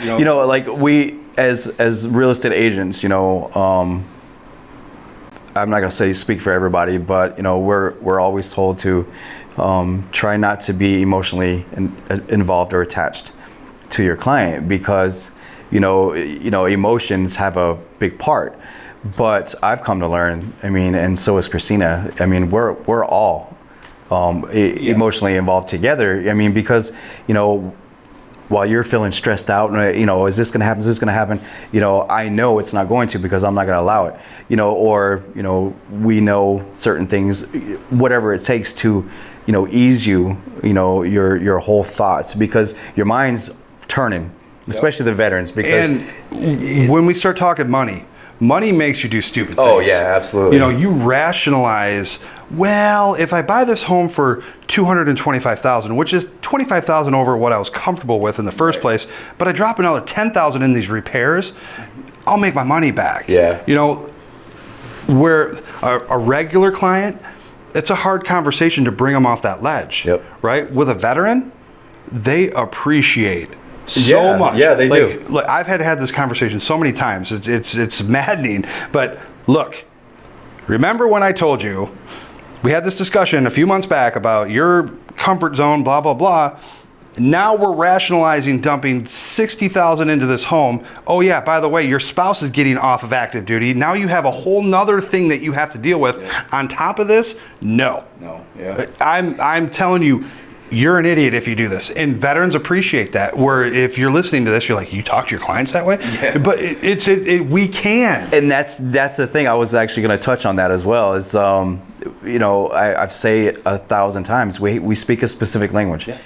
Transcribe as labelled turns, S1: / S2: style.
S1: You know, like we as real estate agents, you know, I'm not gonna say speak for everybody, but you know, we're always told to try not to be emotionally involved or attached to your client because you know emotions have a big part. But I've come to learn, I mean, and so is Christina. I mean, we're all emotionally involved together. I mean, because you know, while you're feeling stressed out, you know, is this going to happen? Is this going to happen? You know, I know it's not going to because I'm not going to allow it. You know, or you know, we know certain things, whatever it takes to, you know, ease you, you know, your whole thoughts because your mind's turning, especially the veterans. Because
S2: when we start talking money makes you do stupid things.
S1: Oh yeah, absolutely.
S2: You know, you rationalize. Well, if I buy this home for $225,000, which is $25,000 over what I was comfortable with in the first place, but I drop another $10,000 in these repairs, I'll make my money back.
S1: Yeah.
S2: You know, where a regular client, it's a hard conversation to bring them off that ledge.
S1: Yep.
S2: Right? With a veteran, they appreciate so much.
S1: Yeah, they do.
S2: Look, I've had this conversation so many times. It's maddening. But look, remember when I told you we had this discussion a few months back about your comfort zone, blah blah blah. Now we're rationalizing dumping $60,000 into this home. Oh yeah, by the way, your spouse is getting off of active duty. Now you have a whole nother thing that you have to deal with.
S1: Yeah.
S2: On top of this, no.
S1: Yeah.
S2: I'm telling you. You're an idiot if you do this, and veterans appreciate that. Where if you're listening to this, you're like, you talk to your clients that way, but we can.
S1: And that's the thing. I was actually going to touch on that as well. Is you know, I've say 1,000 times we speak a specific language. Yeah.